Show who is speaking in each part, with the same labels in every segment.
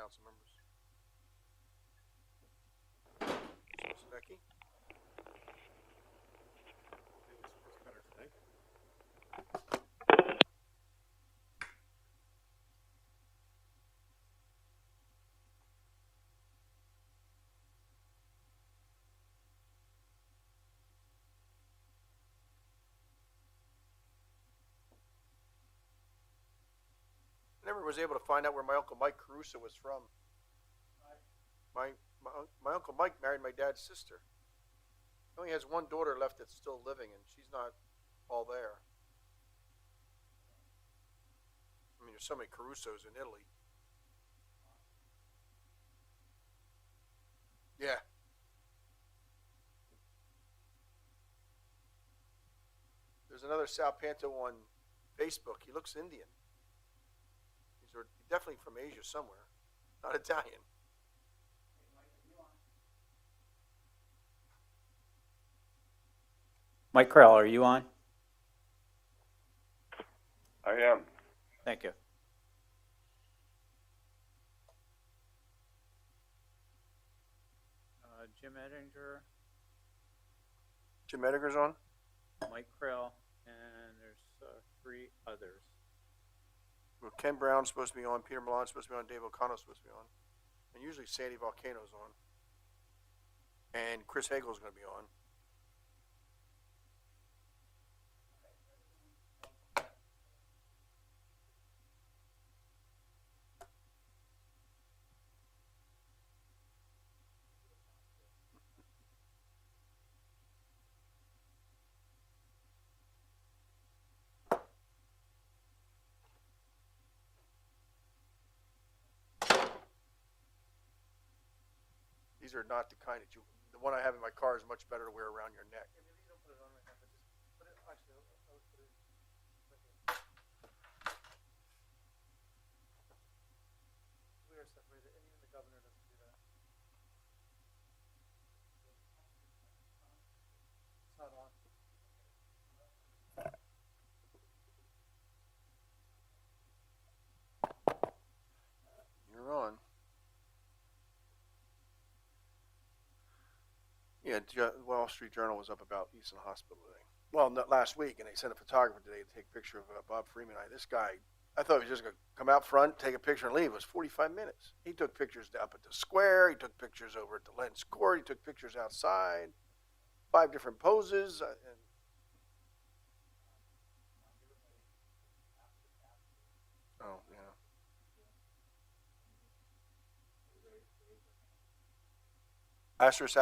Speaker 1: council members. Ms. Becky?
Speaker 2: It's better today.
Speaker 1: I never was able to find out where my Uncle Mike Caruso was from. My Uncle Mike married my dad's sister. He only has one daughter left that's still living, and she's not all there. I mean, there's so many Carusos in Italy. Yeah. There's another Salpanto on Facebook. He looks Indian. He's definitely from Asia somewhere, not Italian.
Speaker 3: Mike Krell, are you on?
Speaker 4: I am.
Speaker 3: Thank you. Jim Edinger,
Speaker 1: Jim Edgar's on.
Speaker 3: Mike Krell, and there's 3 others.
Speaker 1: Well, Ken Brown's supposed to be on. Peter Milan's supposed to be on. Dave O'Connell's supposed to be on. And usually Sandy Volcano's on. And Chris Hagel's going to be on. These are not the kind that you. The one I have in my car is much better to wear around your neck. You're on. Yeah, Wall Street Journal was up about Easton Hospital today. Well, not last week, and they sent a photographer today to take a picture of Bob Freeman. This guy, I thought he was just going to come out front, take a picture, and leave. It was 45 minutes. He took pictures up at the square. He took pictures over at the Lens Court. He took pictures outside. 5 different poses. And oh, yeah. Asterisk,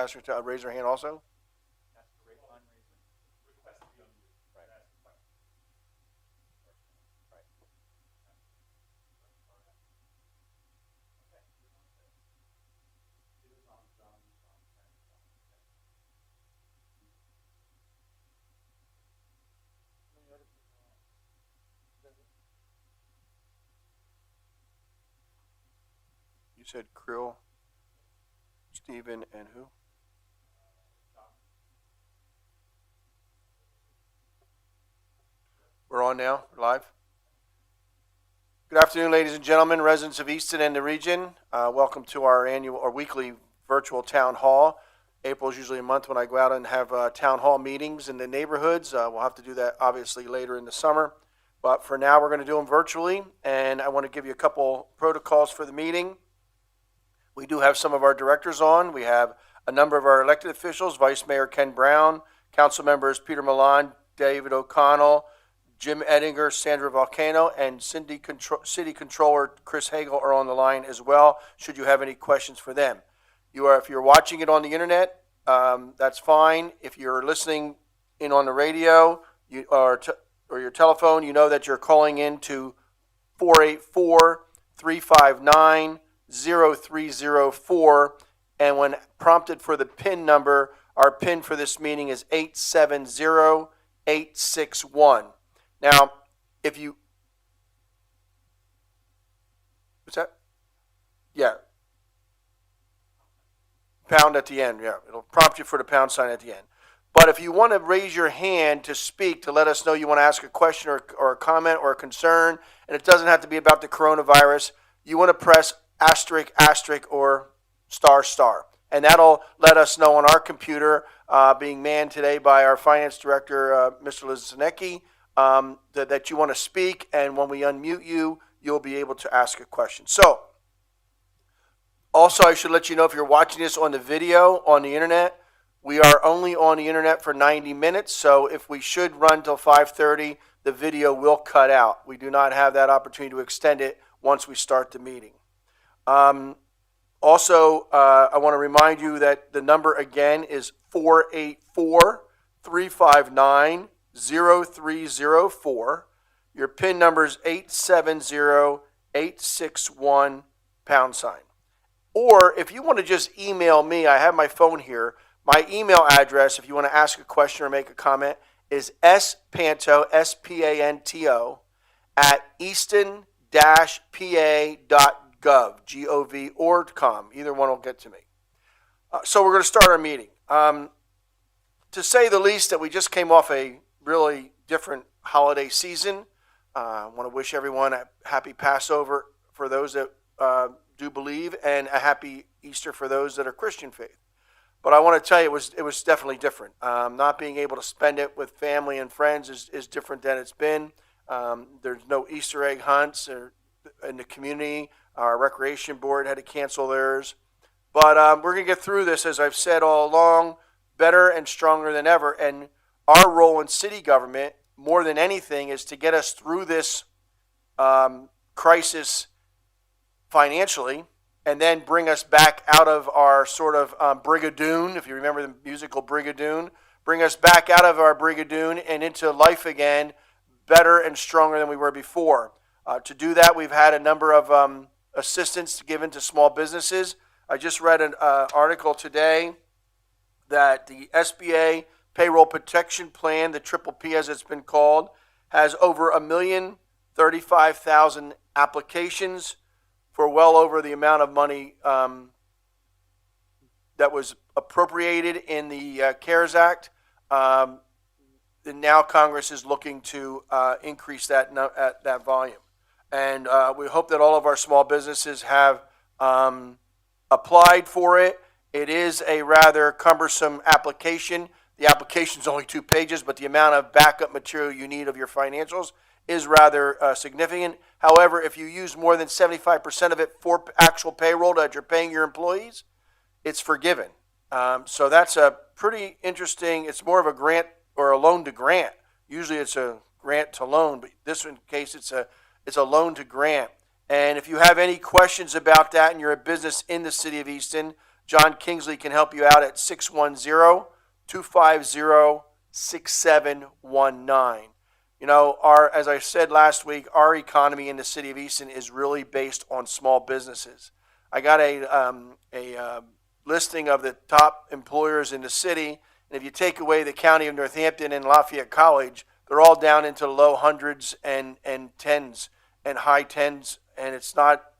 Speaker 1: raise your hand also. You said Krill, Stephen, and who? We're on now, live. Good afternoon, ladies and gentlemen, residents of Easton and the region. Welcome to our annual or weekly virtual town hall. April is usually a month when I go out and have town hall meetings in the neighborhoods. We'll have to do that obviously later in the summer. But for now, we're going to do them virtually. And I want to give you a couple protocols for the meeting. We do have some of our directors on. We have a number of our elected officials, Vice Mayor Ken Brown, council members Peter Milan, David O'Connell, Jim Edinger, Sandra Volcano, and City Controller Chris Hagel are on the line as well, should you have any questions for them. If you're watching it on the internet, that's fine. If you're listening in on the radio or your telephone, you know that you're calling in to 484-359-0304, and when prompted for the PIN number, our PIN for this meeting is 870861. Now, if you, what's that? Yeah. Pound at the end, yeah. It'll prompt you for the pound sign at the end. But if you want to raise your hand to speak, to let us know you want to ask a question or a comment or a concern, and it doesn't have to be about the coronavirus, you want to press asterisk, asterisk, or star, star. And that'll let us know on our computer, being manned today by our finance director, Mr. Lizinecki, that you want to speak. And when we unmute you, you'll be able to ask a question. So, also, I should let you know if you're watching this on the video on the internet, we are only on the internet for 90 minutes. So if we should run till 5:30, the video will cut out. We do not have that opportunity to extend it once we start the meeting. Also, I want to remind you that the number again is 484-359-0304. Your PIN number is 870861 #. Or if you want to just email me, I have my phone here. My email address, if you want to ask a question or make a comment, is spanto, S-P-A-N-T-O, at easton-pa.gov, G-O-V, or .com. Either one will get to me. So we're going to start our meeting. To say the least, that we just came off a really different holiday season. I want to wish everyone a happy Passover for those that do believe, and a happy Easter for those that are Christian faith. But I want to tell you, it was definitely different. Not being able to spend it with family and friends is different than it's been. There's no Easter egg hunts in the community. Our recreation board had to cancel theirs. But we're going to get through this, as I've said all along, better and stronger than ever. And our role in city government, more than anything, is to get us through this crisis financially, and then bring us back out of our sort of brigadoon, if you remember the musical Brigadoon, bring us back out of our brigadoon and into life again, better and stronger than we were before. To do that, we've had a number of assistance given to small businesses. I just read an article today that the SBA Payroll Protection Plan, the Triple P as it's been called, has over 1,035,000 applications for well over the amount of money that was appropriated in the CARES Act. And now Congress is looking to increase that volume. And we hope that all of our small businesses have applied for it. It is a rather cumbersome application. The application is only 2 pages, but the amount of backup material you need of your financials is rather significant. However, if you use more than 75% of it for actual payroll that you're paying your employees, it's forgiven. So that's a pretty interesting, it's more of a grant or a loan to grant. Usually it's a grant to loan, but this case it's a loan to grant. And if you have any questions about that and you're a business in the city of Easton, John Kingsley can help you out at 610-250-6719. You know, as I said last week, our economy in the city of Easton is really based on small businesses. I got a listing of the top employers in the city, and if you take away the county of Northampton and Lafayette College, they're all down into the low hundreds and tens and high tens, and it's not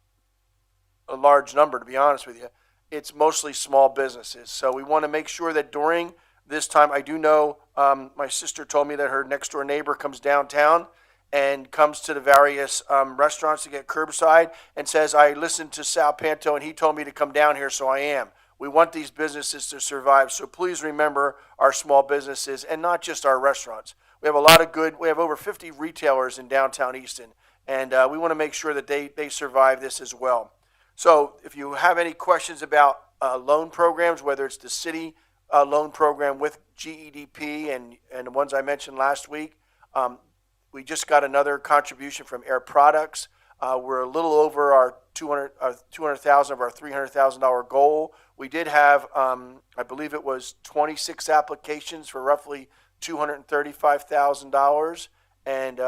Speaker 1: a large number, to be honest with you. It's mostly small businesses. So we want to make sure that during this time, I do know my sister told me that her next door neighbor comes downtown and comes to the various restaurants to get curbside and says, I listened to Sal Panto and he told me to come down here, so I am. We want these businesses to survive, so please remember our small businesses and not just our restaurants. We have we have over 50 retailers in downtown Easton, and we want to make sure that they survive this as well. So if you have any questions about loan programs, whether it's the city loan program with GEDP and the ones I mentioned last week, we just got another contribution from Air Products. We're a little over our $200,000 of our $300,000 goal. We did have, I believe it was 26 applications for roughly $235,000, and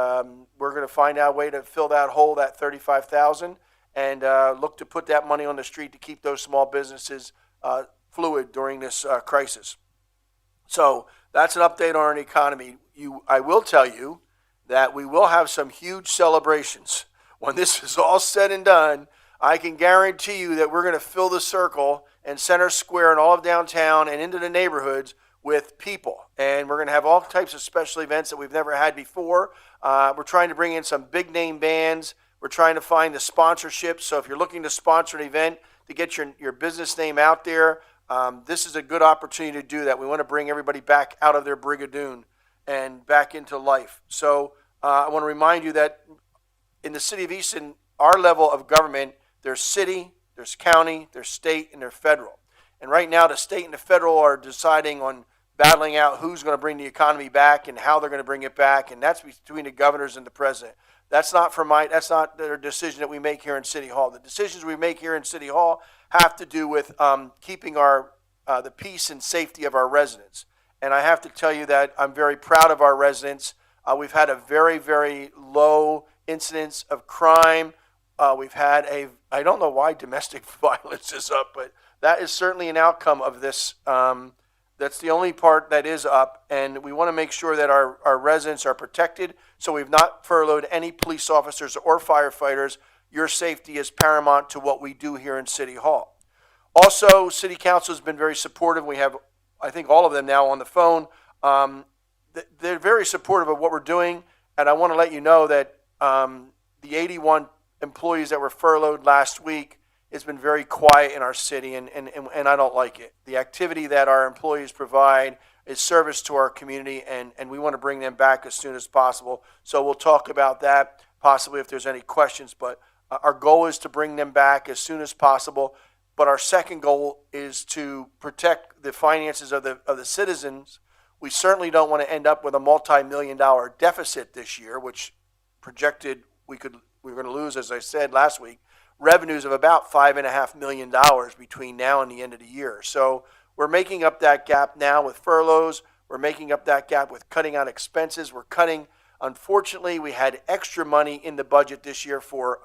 Speaker 1: we're going to find out a way to fill that hole, that $35,000, and look to put that money on the street to keep those small businesses fluid during this crisis. So that's an update on our economy. I will tell you that we will have some huge celebrations. When this is all said and done, I can guarantee you that we're going to fill the circle and Center Square and all of downtown and into the neighborhoods with people. And we're going to have all types of special events that we've never had before. We're trying to bring in some big name bands. We're trying to find the sponsorship. So if you're looking to sponsor an event to get your business name out there, this is a good opportunity to do that. We want to bring everybody back out of their brigadoon and back into life. So I want to remind you that in the city of Easton, our level of government, there's city, there's county, there's state, and there's federal. And right now, the state and the federal are deciding on battling out who's going to bring the economy back and how they're going to bring it back, and that's between the governors and the president. That's not their decision that we make here in City Hall. The decisions we make here in City Hall have to do with keeping the peace and safety of our residents. And I have to tell you that I'm very proud of our residents. We've had a very, very low incidence of crime. We've had I don't know why domestic violence is up, but that is certainly an outcome of this. That's the only part that is up, and we want to make sure that our residents are protected. So we've not furloughed any police officers or firefighters. Your safety is paramount to what we do here in City Hall. Also, City Council has been very supportive. We have, I think, all of them now on the phone. They're very supportive of what we're doing, and I want to let you know that the 81 employees that were furloughed last week, it's been very quiet in our city, and I don't like it. The activity that our employees provide is service to our community, and we want to bring them back as soon as possible. So we'll talk about that, possibly if there's any questions, but our goal is to bring them back as soon as possible. But our second goal is to protect the finances of the citizens. We certainly don't want to end up with a multi-million-dollar deficit this year, which projected we were going to lose, as I said last week, revenues of about $5.5 million between now and the end of the year. So we're making up that gap now with furloughs. We're making up that gap with cutting out expenses. We're cutting. Unfortunately, we had extra money in the budget this year for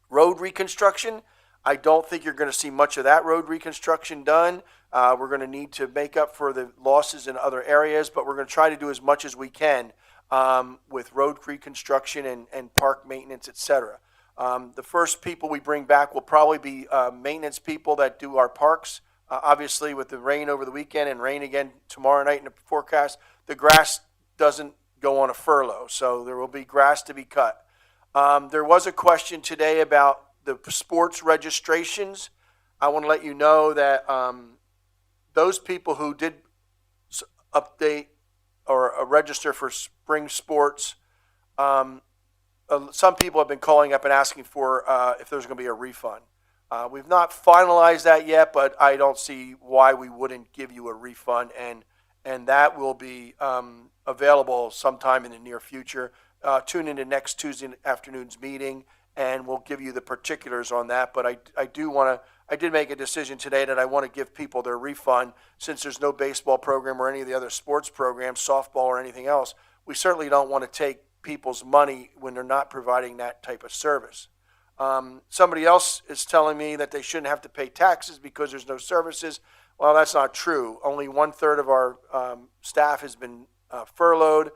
Speaker 1: road reconstruction. I don't think you're going to see much of that road reconstruction done. We're going to need to make up for the losses in other areas, but we're going to try to do as much as we can with road reconstruction and park maintenance, et cetera. The first people we bring back will probably be maintenance people that do our parks. Obviously, with the rain over the weekend and rain again tomorrow night in the forecast, the grass doesn't go on a furlough, so there will be grass to be cut. There was a question today about the sports registrations. I want to let you know that those people who did update or register for spring sports, some people have been calling up and asking for if there's going to be a refund. We've not finalized that yet, but I don't see why we wouldn't give you a refund, and that will be available sometime in the near future. Tune into next Tuesday afternoon's meeting, and we'll give you the particulars on that. But I did make a decision today that I want to give people their refund since there's no baseball program or any of the other sports programs, softball or anything else. We certainly don't want to take people's money when they're not providing that type of service. Somebody else is telling me that they shouldn't have to pay taxes because there's no services. Well, that's not true. Only 1/3 of our staff has been furloughed.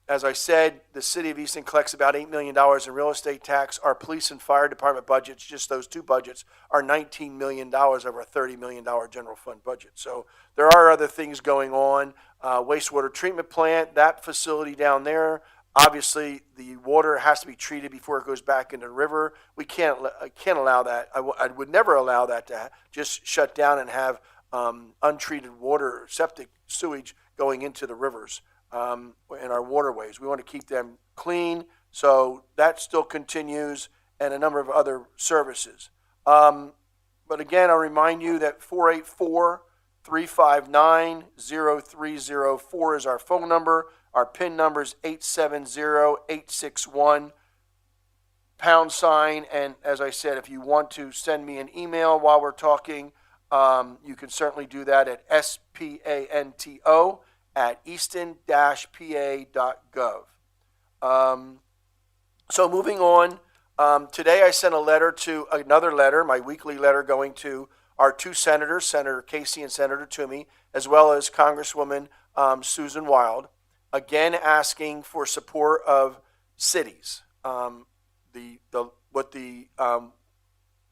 Speaker 1: As I said, the city of Easton collects about $8 million in real estate tax. Our police and fire department budgets, just those two budgets, are $19 million of our $30 million general fund budget. So there are other things going on. Wastewater treatment plant, that facility down there, obviously the water has to be treated before it goes back into the river. We can't allow that. I would never allow that to just shut down and have untreated water, septic sewage going into the rivers. In our waterways. We want to keep them clean, so that still continues, and a number of other services. But again, I'll remind you that 484-359-0304 is our phone number. Our PIN number is 870-861 #, and as I said, if you want to send me an email while we're talking, you can certainly do that at spanto@easton-pa.gov. So moving on, today I sent another letter, my weekly letter, going to our two senators, Senator Casey and Senator Toomey, as well as Congresswoman Susan Wild, again asking for support of cities. What the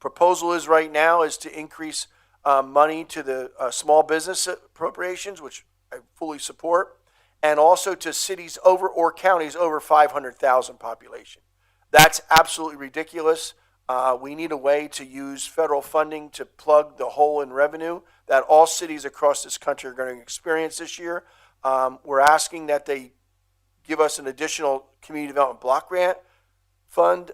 Speaker 1: proposal is right now is to increase money to the small business appropriations, which I fully support, and also to cities or counties over 500,000 population. That's absolutely ridiculous. We need a way to use federal funding to plug the hole in revenue that all cities across this country are going to experience this year. We're asking that they give us an additional community development block grant fund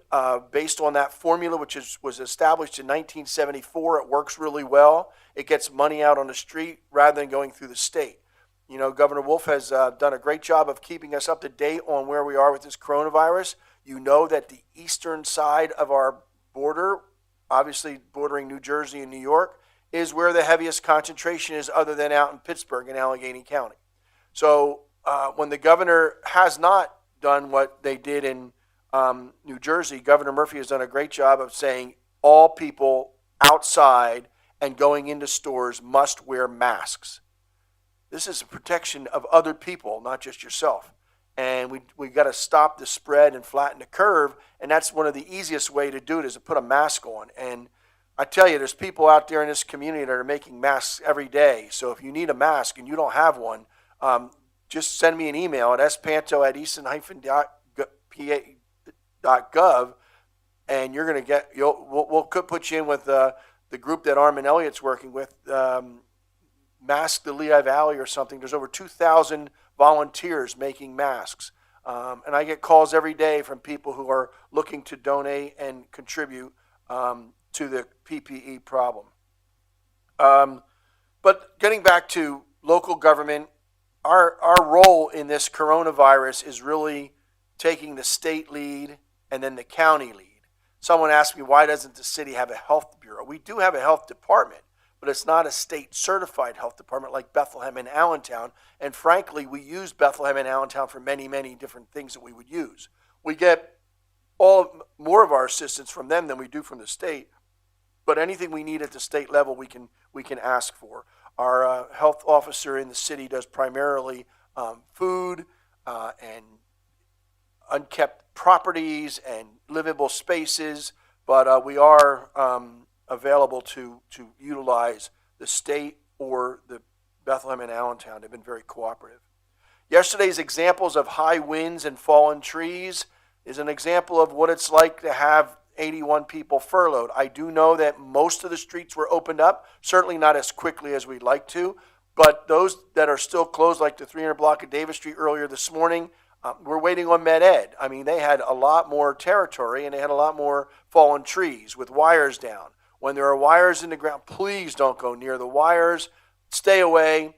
Speaker 1: based on that formula, which was established in 1974. It works really well. It gets money out on the street rather than going through the state. You know, Governor Wolf has done a great job of keeping us up to date on where we are with this coronavirus. You know that the eastern side of our border, obviously bordering New Jersey and New York, is where the heaviest concentration is, other than out in Pittsburgh and Allegheny County. So when the governor has not done what they did in New Jersey, Governor Murphy has done a great job of saying all people outside and going into stores must wear masks. This is a protection of other people, not just yourself. And we got to stop the spread and flatten the curve. And that's one of the easiest way to do it, is to put a mask on. And I tell you, there's people out there in this community that are making masks every day. So if you need a mask and you don't have one, just send me an email at spanto@easton-pa.gov, and you're going to get, we'll put you in with the group that Armin Elliott's working with, Mask the Lehigh Valley or something. There's over 2,000 volunteers making masks. And I get calls every day from people who are looking to donate and contribute to the PPE problem. But getting back to local government, our role in this coronavirus is really taking the state lead and then the county lead. Someone asked me, why doesn't the city have a health bureau? We do have a health department, but it's not a state-certified health department like Bethlehem and Allentown. And frankly, we use Bethlehem and Allentown for many, many different things that we would use. We get more of our assistance from them than we do from the state. But anything we need at the state level, we can ask for. Our health officer in the city does primarily food and unkept properties and livable spaces, but we are available to utilize the state or the Bethlehem and Allentown. They've been very cooperative. Yesterday's examples of high winds and fallen trees is an example of what it's like to have 81 people furloughed. I do know that most of the streets were opened up, certainly not as quickly as we'd like to, but those that are still closed, like the 300 block of Davis Street earlier this morning, we're waiting on Med Ed. I mean, they had a lot more territory and they had a lot more fallen trees with wires down. When there are wires in the ground, please don't go near the wires. Stay away.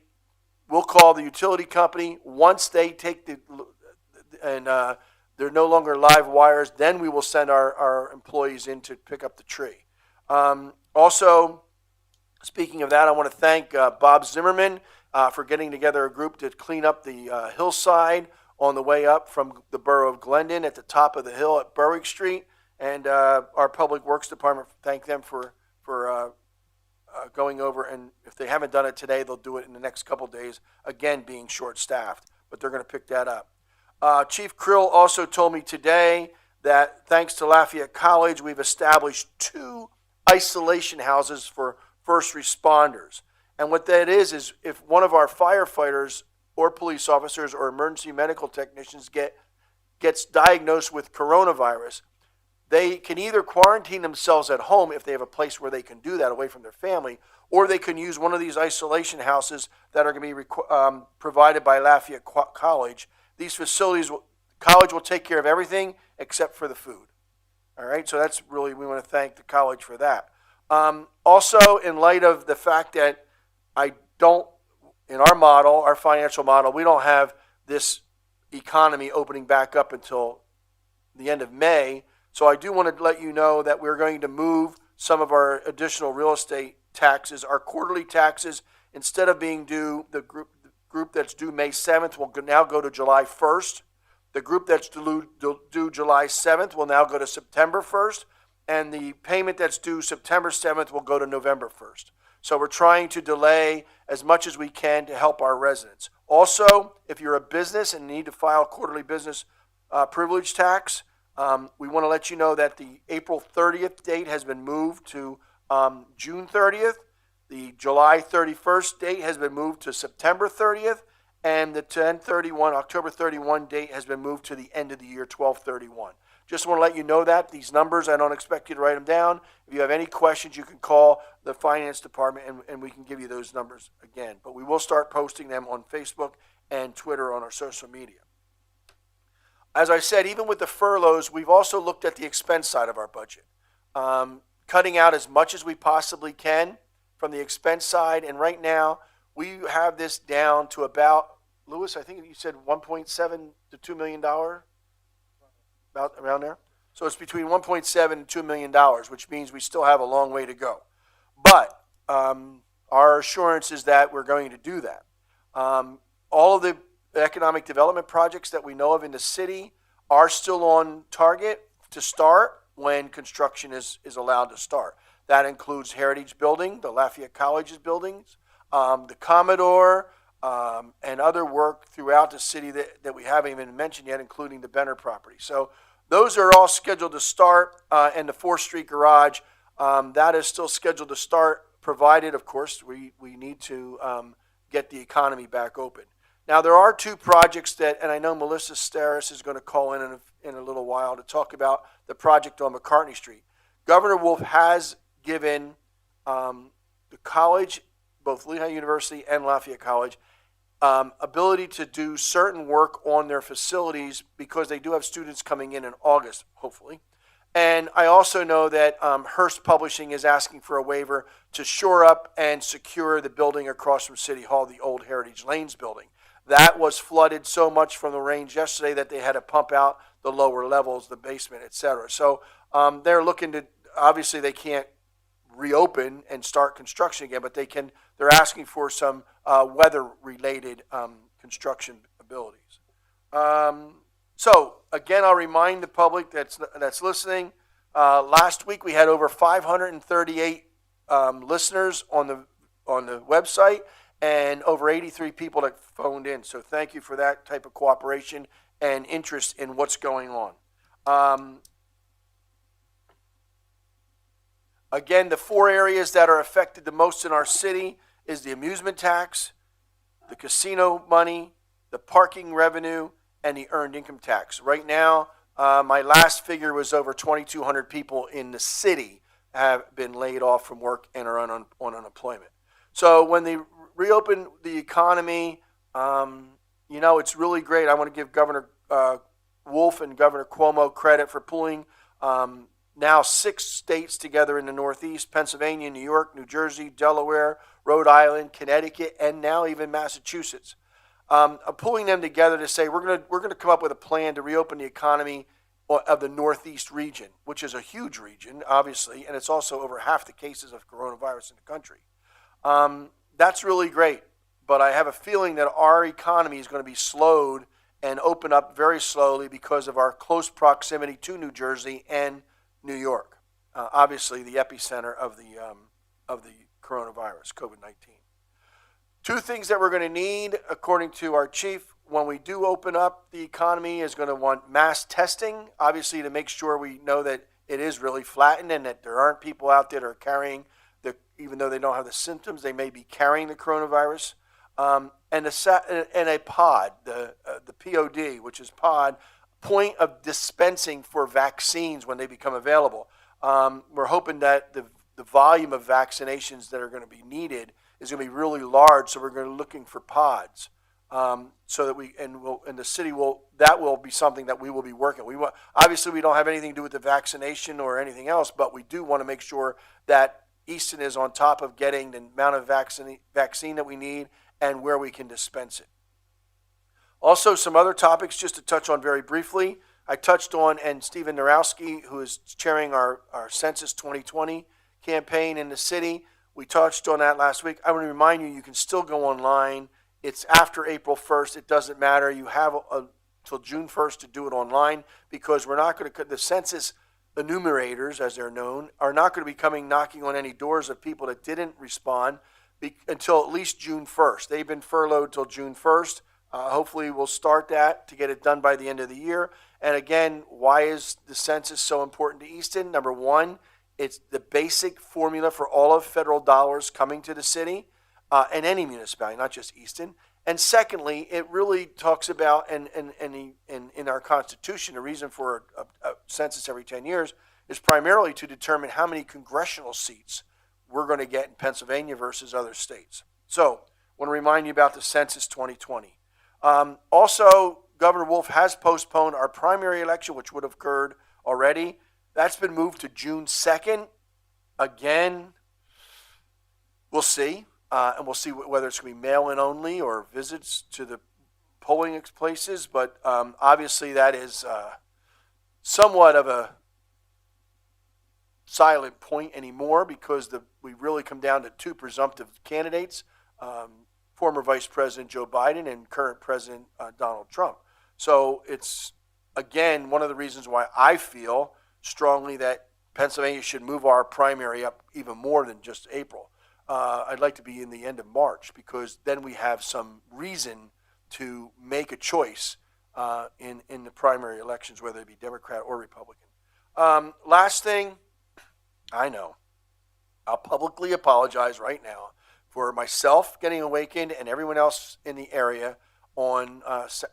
Speaker 1: We'll call the utility company. Once they take they're no longer live wires, then we will send our employees in to pick up the tree. Also, speaking of that, I want to thank Bob Zimmerman for getting together a group to clean up the hillside on the way up from the borough of Glendon at the top of the hill at Berwick Street. And our Public Works Department, thank them for going over. And if they haven't done it today, they'll do it in the next couple days, again, being short-staffed. But they're going to pick that up. Chief Krill also told me today that thanks to Lafayette College, we've established 2 isolation houses for first responders. And what that is if one of our firefighters or police officers or emergency medical technicians gets diagnosed with coronavirus, they can either quarantine themselves at home if they have a place where they can do that away from their family, or they can use one of these isolation houses that are going to be provided by Lafayette College. These facilities, college will take care of everything except for the food. All right, so that's really, we want to thank the college for that. Also, in light of the fact that in our model, our financial model, we don't have this economy opening back up until the end of May. So I do want to let you know that we're going to move some of our additional real estate taxes, our quarterly taxes, instead of being due, the group that's due May 7th will now go to July 1st. The group that's due July 7th will now go to September 1st. And the payment that's due September 7th will go to November 1st. So we're trying to delay as much as we can to help our residents. Also, if you're a business and need to file quarterly business privilege tax, we want to let you know that the April 30th date has been moved to June 30th. The July 31st date has been moved to September 30th. And the October 31 date has been moved to the end of the year, 12/31. Just want to let you know that these numbers, I don't expect you to write them down. If you have any questions, you can call the finance department and we can give you those numbers again. But we will start posting them on Facebook and Twitter on our social media. As I said, even with the furloughs, we've also looked at the expense side of our budget, cutting out as much as we possibly can from the expense side. And right now, we have this down to about, Louis, I think you said 1.7 to $2 million, about around there. So it's between 1.7 and $2 million, which means we still have a long way to go. But our assurance is that we're going to do that. All of the economic development projects that we know of in the city are still on target to start when construction is allowed to start. That includes Heritage Building, the Lafayette College's buildings, the Commodore, and other work throughout the city that we haven't even mentioned yet, including the Benner property. So those are all scheduled to start, and the 4th Street Garage, that is still scheduled to start, provided, of course, we need to get the economy back open. Now, there are 2 projects that, and I know Melissa Steris is going to call in a little while to talk about the project on McCartney Street. Governor Wolf has given the college, both Lehigh University and Lafayette College, ability to do certain work on their facilities because they do have students coming in August, hopefully. And I also know that Hearst Publishing is asking for a waiver to shore up and secure the building across from City Hall, the old Heritage Lanes building. That was flooded so much from the rains yesterday that they had to pump out the lower levels, the basement, et cetera. So they're looking to, obviously they can't reopen and start construction again, but they're asking for some weather-related construction abilities. So again, I'll remind the public that's listening. Last week we had over 538 listeners on the website, and over 83 people that phoned in. So thank you for that type of cooperation and interest in what's going on. Again, the 4 areas that are affected the most in our city is the amusement tax, the casino money, the parking revenue, and the earned income tax. Right now, my last figure was over 2,200 people in the city have been laid off from work and are on unemployment. So when they reopen the economy, it's really great. I want to give Governor Wolf and Governor Cuomo credit for pulling now 6 states together in the Northeast: Pennsylvania, New York, New Jersey, Delaware, Rhode Island, Connecticut, and now even Massachusetts. Pulling them together to say we're going to come up with a plan to reopen the economy of the Northeast region, which is a huge region, obviously, and it's also over half the cases of coronavirus in the country. That's really great, but I have a feeling that our economy is going to be slowed and open up very slowly because of our close proximity to New Jersey and New York, obviously the epicenter of the coronavirus, COVID-19. 2 things that we're going to need, according to our chief, when we do open up the economy, is going to want mass testing, obviously to make sure we know that it is really flattened and that there aren't people out there that are carrying even though they don't have the symptoms, they may be carrying the coronavirus. And a pod, the POD, which is point of dispensing for vaccines when they become available. We're hoping that the volume of vaccinations that are going to be needed is going to be really large, so we're going to be looking for pods. So that the city that will be something that we will be working. Obviously we don't have anything to do with the vaccination or anything else, but we do want to make sure that Easton is on top of getting the amount of vaccine that we need and where we can dispense it. Also, some other topics just to touch on very briefly. I touched on, and Stephen Narowski, who is chairing our Census 2020 campaign in the city, we touched on that last week. I want to remind you, you can still go online. It's after April 1st. It doesn't matter. You have till June 1st to do it online because we're not going to, the census enumerators, as they're known, are not going to be coming knocking on any doors of people that didn't respond until at least June 1st. They've been furloughed till June 1st. Hopefully we'll start that to get it done by the end of the year. And again, why is the census so important to Easton? Number one, it's the basic formula for all of federal dollars coming to the city and any municipality, not just Easton. And secondly, it really talks about, and in our Constitution, the reason for a census every 10 years is primarily to determine how many congressional seats we're going to get in Pennsylvania versus other states. So, I want to remind you about the Census 2020. Also, Governor Wolf has postponed our primary election, which would have occurred already. That's been moved to June 2nd. Again, we'll see. And we'll see whether it's going to be mail-in only or visits to the polling places. But obviously, that is somewhat of a silent point anymore because we really come down to two presumptive candidates, former Vice President Joe Biden and current President Donald Trump. So it's, again, one of the reasons why I feel strongly that Pennsylvania should move our primary up even more than just April. I'd like to be in the end of March because then we have some reason to make a choice in the primary elections, whether it be Democrat or Republican. Last thing, I know, I'll publicly apologize right now for myself getting awakened and everyone else in the area on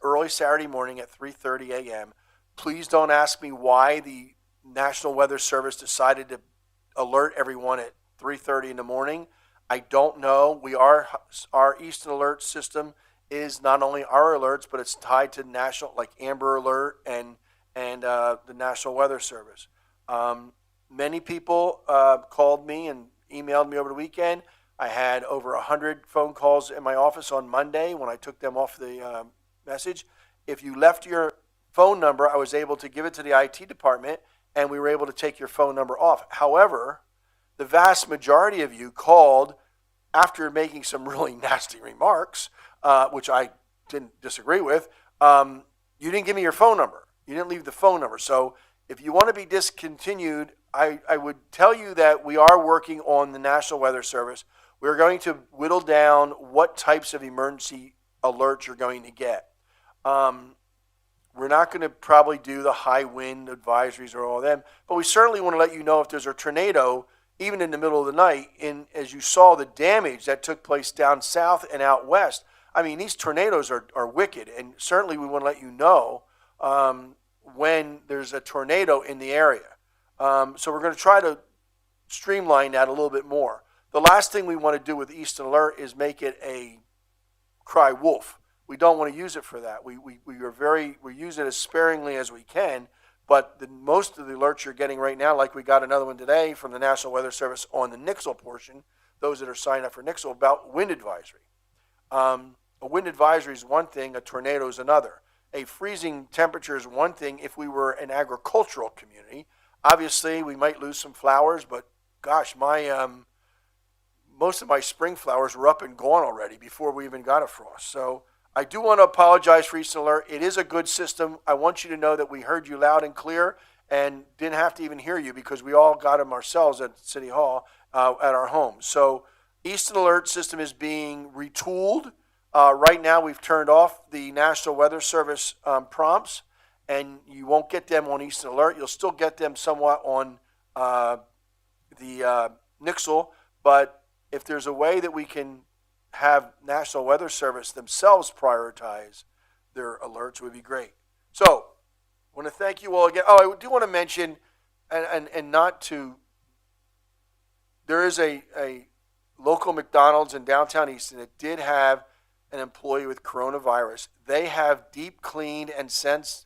Speaker 1: early Saturday morning at 3:30 a.m. Please don't ask me why the National Weather Service decided to alert everyone at 3:30 in the morning. I don't know. Our Eastern Alert system is not only our alerts, but it's tied to national, like Amber Alert and the National Weather Service. Many people called me and emailed me over the weekend. I had over 100 phone calls in my office on Monday when I took them off the message. If you left your phone number, I was able to give it to the IT department, and we were able to take your phone number off. However, the vast majority of you called after making some really nasty remarks, which I didn't disagree with. You didn't give me your phone number. You didn't leave the phone number. So if you want to be discontinued, I would tell you that we are working on the National Weather Service. We're going to whittle down what types of emergency alerts you're going to get. We're not going to probably do the high wind advisories or all of them, but we certainly want to let you know if there's a tornado, even in the middle of the night, as you saw the damage that took place down south and out west. I mean, these tornadoes are wicked, and certainly we want to let you know when there's a tornado in the area. So we're going to try to streamline that a little bit more. The last thing we want to do with Eastern Alert is make it a cry wolf. We don't want to use it for that. We use it as sparingly as we can, but most of the alerts you're getting right now, like we got another one today from the National Weather Service on the Nixle portion, those that are signed up for Nixle, about wind advisory. A wind advisory is one thing, a tornado is another. A freezing temperature is one thing if we were an agricultural community. Obviously, we might lose some flowers, but gosh, most of my spring flowers were up and gone already before we even got a frost. So I do want to apologize for Eastern Alert. It is a good system. I want you to know that we heard you loud and clear and didn't have to even hear you because we all got them ourselves at City Hall at our home. So Eastern Alert system is being retooled. Right now we've turned off the National Weather Service prompts, and you won't get them on Eastern Alert. You'll still get them somewhat on the Nixle, but if there's a way that we can have National Weather Service themselves prioritize their alerts, would be great. So, I want to thank you all again. Oh, I do want to mention, and not to, there is a local McDonald's in downtown Easton that did have an employee with coronavirus. They have deep cleaned and sanitized,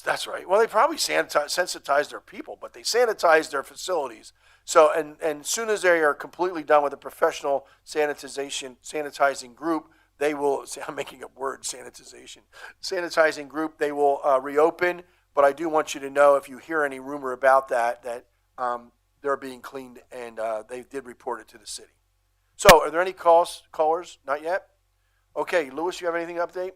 Speaker 1: that's right. Well, they probably sensitized their people, but they sanitized their facilities. So, and as soon as they are completely done with a professional sanitizing group, they will, I'm making up words, sanitizing group, they will reopen. But I do want you to know, if you hear any rumor about that they're being cleaned, and they did report it to the city. So, are there any callers? Not yet? Okay, Louis, you have anything to update?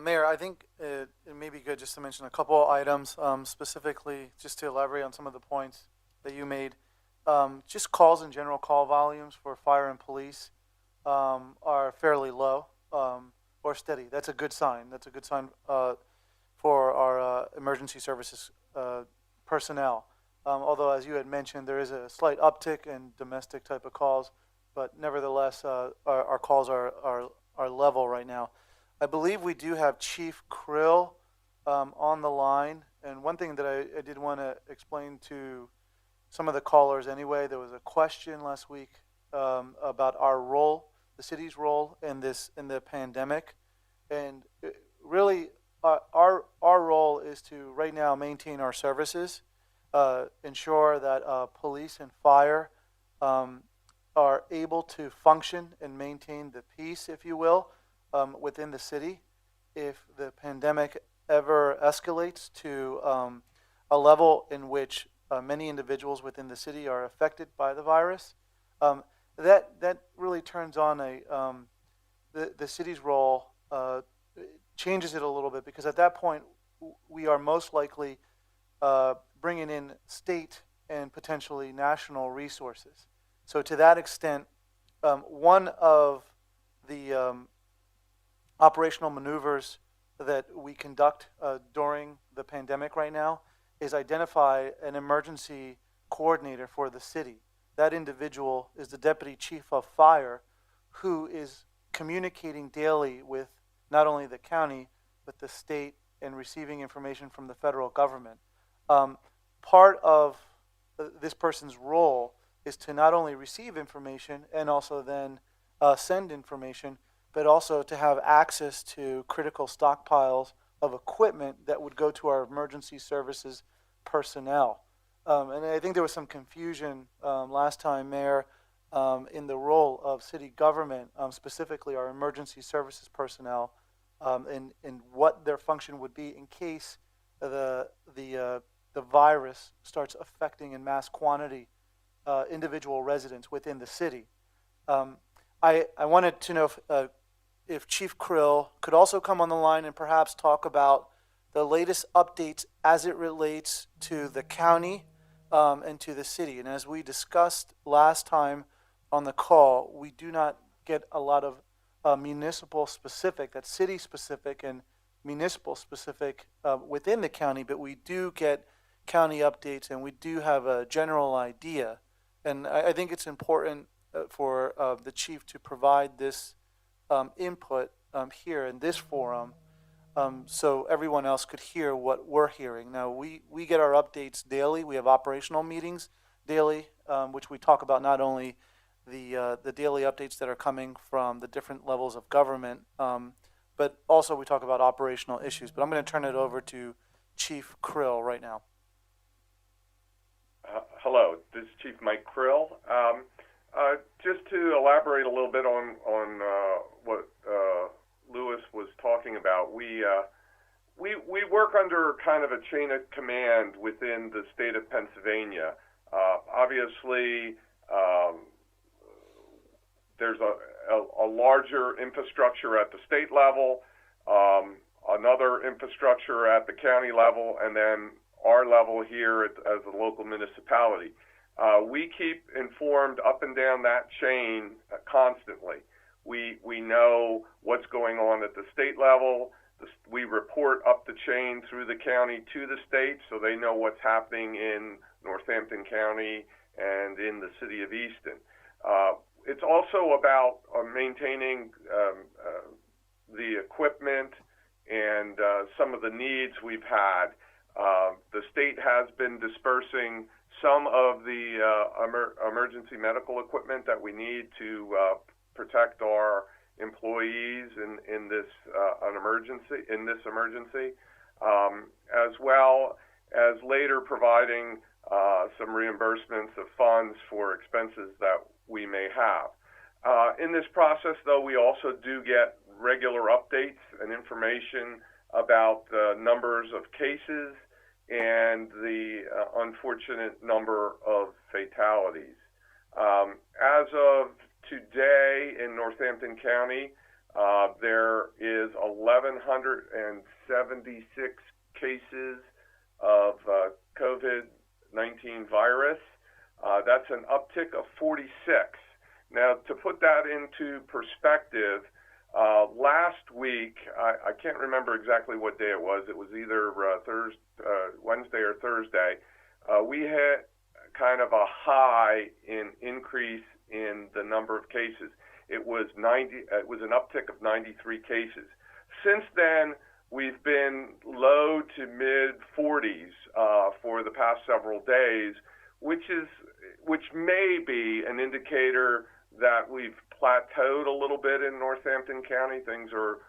Speaker 4: Mayor, I think it may be good just to mention a couple items, specifically just to elaborate on some of the points that you made. Just calls in general, call volumes for fire and police are fairly low or steady. That's a good sign. That's a good sign for our emergency services personnel. Although, as you had mentioned, there is a slight uptick in domestic type of calls, but nevertheless, our calls are level right now. I believe we do have Chief Krill on the line, and one thing that I did want to explain to some of the callers anyway, there was a question last week about our role, the city's role in the pandemic, and really our role is to right now maintain our services, ensure that police and fire are able to function and maintain the peace, if you will, within the city. If the pandemic ever escalates to a level in which many individuals within the city are affected by the virus, that really turns on the city's role, changes it a little bit, because at that point we are most likely bringing in state and potentially national resources. So to that extent, one of the operational maneuvers that we conduct during the pandemic right now is identify an emergency coordinator for the city. That individual is the deputy chief of fire, who is communicating daily with not only the county, but the state, and receiving information from the federal government. Part of this person's role is to not only receive information and also then send information, but also to have access to critical stockpiles of equipment that would go to our emergency services personnel. And I think there was some confusion last time, Mayor, in the role of city government, specifically our emergency services personnel, in what their function would be in case the virus starts affecting in mass quantity individual residents within the city. I wanted to know if Chief Krill could also come on the line and perhaps talk about the latest updates as it relates to the county and to the city. And as we discussed last time on the call, we do not get a lot of municipal specific, that's city specific and municipal specific within the county, but we do get county updates and we do have a general idea. And I think it's important for the chief to provide this input here in this forum, so everyone else could hear what we're hearing. Now, we get our updates daily. We have operational meetings daily, which we talk about not only the daily updates that are coming from the different levels of government, but also we talk about operational issues. But I'm going to turn it over to Chief Krill right now.
Speaker 5: Hello, this is Chief Mike Krill. Just to elaborate a little bit on what Lewis was talking about, we work under kind of a chain of command within the state of Pennsylvania. Obviously, there's a larger infrastructure at the state level, another infrastructure at the county level, and then our level here as a local municipality. We keep informed up and down that chain constantly. We know what's going on at the state level. We report up the chain through the county to the state, so they know what's happening in Northampton County and in the city of Easton. It's also about maintaining the equipment and some of the needs we've had. The state has been dispersing some of the emergency medical equipment that we need to protect our employees in this emergency, as well as later providing some reimbursements of funds for expenses that we may have. In this process, though, we also do get regular updates and information about the numbers of cases and the unfortunate number of fatalities. As of today in Northampton County, there is 1,176 cases of COVID-19 virus. That's an uptick of 46. Now, to put that into perspective, last week, I can't remember exactly what day it was. It was either Wednesday or Thursday. we had kind of a high in increase in the number of cases. It was an uptick of 93 cases. Since then, we've been low to mid 40s for the past several days, which may be an indicator that we've plateaued a little bit in Northampton County. Things are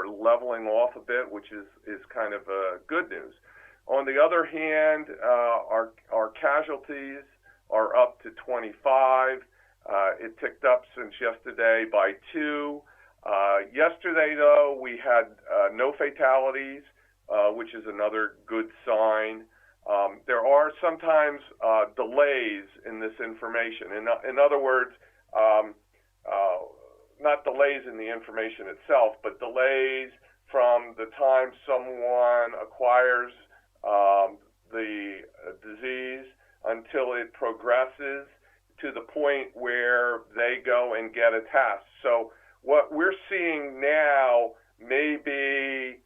Speaker 5: leveling off a bit, which is kind of good news. On the other hand, our casualties are up to 25. It ticked up since yesterday by 2. Yesterday, though, we had no fatalities, which is another good sign. There are sometimes delays in this information. In other words, not delays in the information itself, but delays from the time someone acquires the disease until it progresses to the point where they go and get a test. So what we're seeing now maybe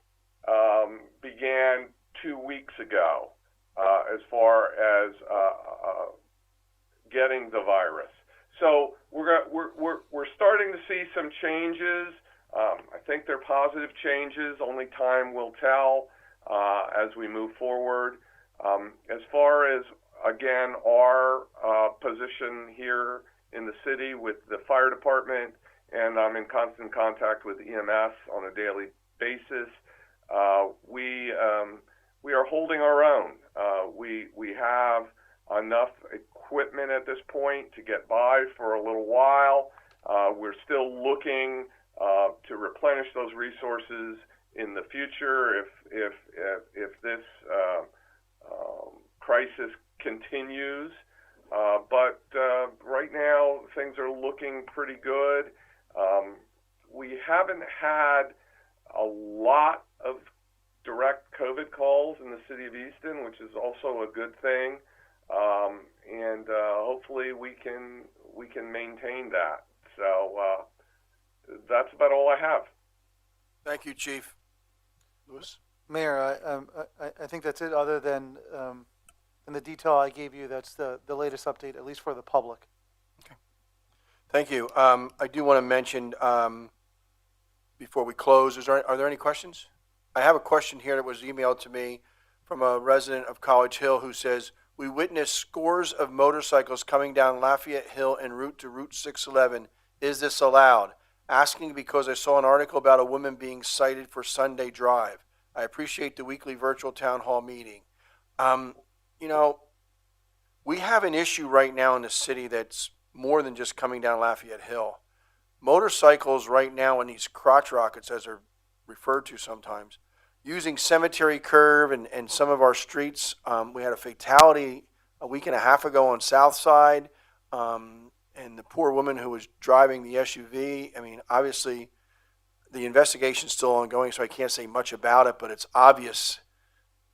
Speaker 5: began 2 weeks ago as far as getting the virus. So we're starting to see some changes. I think they're positive changes. Only time will tell as we move forward. As far as, again, our position here in the city with the fire department, and I'm in constant contact with EMS on a daily basis, we are holding our own. We have enough equipment at this point to get by for a little while. We're still looking to replenish those resources in the future if this crisis continues. But right now, things are looking pretty good. We haven't had a lot of direct COVID calls in the city of Easton, which is also a good thing. And hopefully we can maintain that. So that's about all I have.
Speaker 1: Thank you, Chief. Louis?
Speaker 4: Mayor, I think that's it, other than in the detail I gave you, that's the latest update, at least for the public.
Speaker 1: Thank you. I do want to mention, before we close, are there any questions? I have a question here that was emailed to me from a resident of College Hill who says, we witnessed scores of motorcycles coming down Lafayette Hill en route to Route 611. Is this allowed? Asking because I saw an article about a woman being cited for Sunday drive. I appreciate the weekly virtual town hall meeting. You know, we have an issue right now in the city that's more than just coming down Lafayette Hill. Motorcycles right now in these crotch rockets, as they're referred to sometimes, using Cemetery Curve and some of our streets. We had a fatality a week and a half ago on South Side, and the poor woman who was driving the SUV. I mean, obviously, the investigation's still ongoing, so I can't say much about it, but it's obvious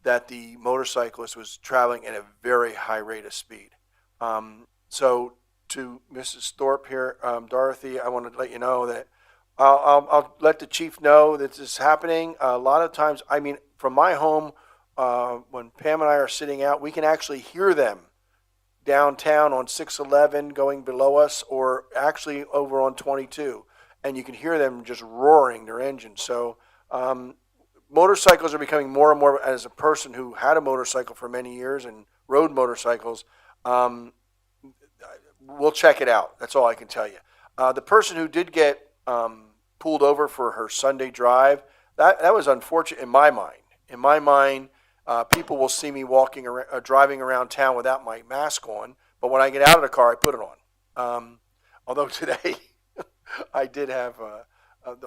Speaker 1: that the motorcyclist was traveling at a very high rate of speed. So to Mrs. Thorpe here, Dorothy, I want to let you know that I'll let the chief know that this is happening. A lot of times, I mean, from my home, when Pam and I are sitting out, we can actually hear them downtown on 611 going below us, or actually over on 22. And you can hear them just roaring their engines. So motorcycles are becoming more and more, as a person who had a motorcycle for many years and rode motorcycles, we'll check it out. That's all I can tell you. The person who did get pulled over for her Sunday drive, that was unfortunate in my mind. In my mind, people will see me walking around, driving around town without my mask on, but when I get out of the car, I put it on. Although today, I did have a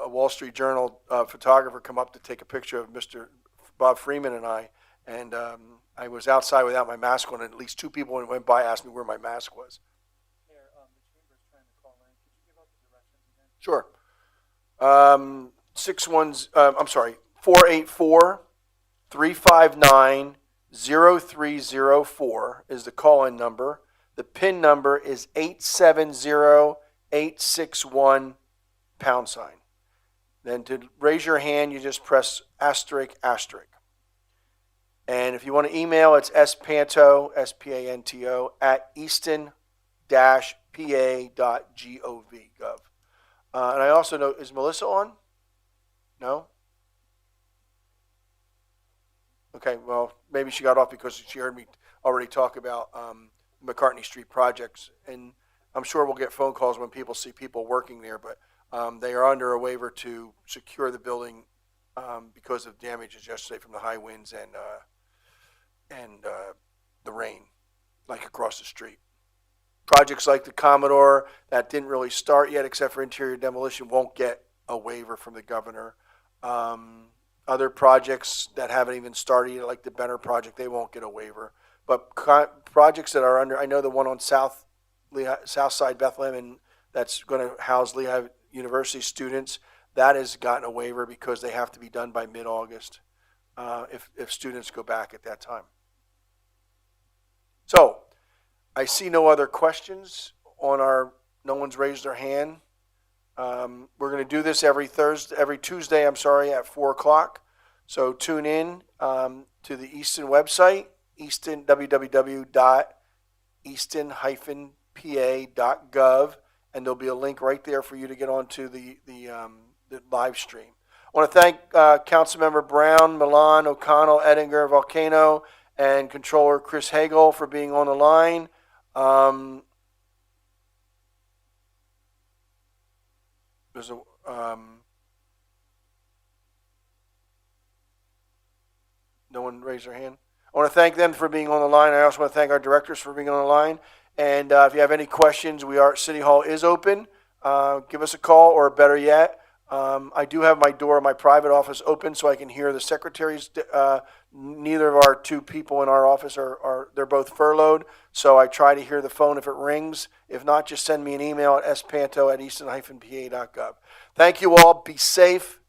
Speaker 1: Wall Street Journal photographer come up to take a picture of Mr. Bob Freeman and I was outside without my mask on, and at least 2 people went by asked me where my mask was.
Speaker 4: Mayor, the chamber's trying to call in. Could you give out the directions again?
Speaker 1: Sure. 489-0304 is the call-in number. The PIN number is 870861 #. Then to raise your hand, you just press ***. And if you want to email, it's spanto, S-P-A-N-T-O, at easton-pa.gov. And I also know, is Melissa on? No? Okay, well, maybe she got off because she heard me already talk about McCartney Street projects. And I'm sure we'll get phone calls when people see people working there, but they are under a waiver to secure the building because of damages yesterday from the high winds and the rain, like across the street. Projects like the Commodore that didn't really start yet, except for interior demolition, won't get a waiver from the governor. Other projects that haven't even started yet, like the Benner project, they won't get a waiver. But projects that are under, I know the one on South Side Bethlehem, and that's going to house Lehigh University students, that has gotten a waiver because they have to be done by mid-August if students go back at that time. So, I see no other questions on no one's raised their hand. We're going to do this every Tuesday, at 4 o'clock. So tune in to the Easton website, easton-pa.gov, and there'll be a link right there for you to get onto the live stream. I want to thank Councilmember Brown, Milan, O'Connell, Ettinger, Volcano, and Controller Chris Hagel for being on the line. There's a no one raised their hand. I want to thank them for being on the line. I also want to thank our directors for being on the line. And if you have any questions, City Hall is open. Give us a call, or better yet, I do have my private office open so I can hear the secretaries. Neither of our two people in our office they're both furloughed, so I try to hear the phone if it rings. If not, just send me an email at spanto@easton-pa.gov. Thank you all. Be safe.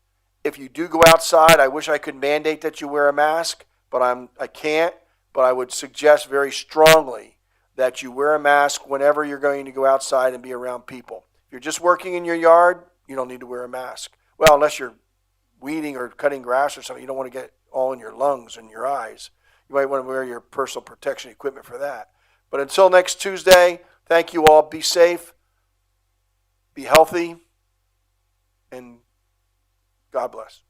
Speaker 1: If you do go outside, I wish I could mandate that you wear a mask, but I can't. But I would suggest very strongly that you wear a mask whenever you're going to go outside and be around people. If you're just working in your yard, you don't need to wear a mask. Well, unless you're weeding or cutting grass or something, you don't want to get all in your lungs and your eyes. You might want to wear your personal protection equipment for that. But until next Tuesday, thank you all. Be safe, be healthy, and God bless.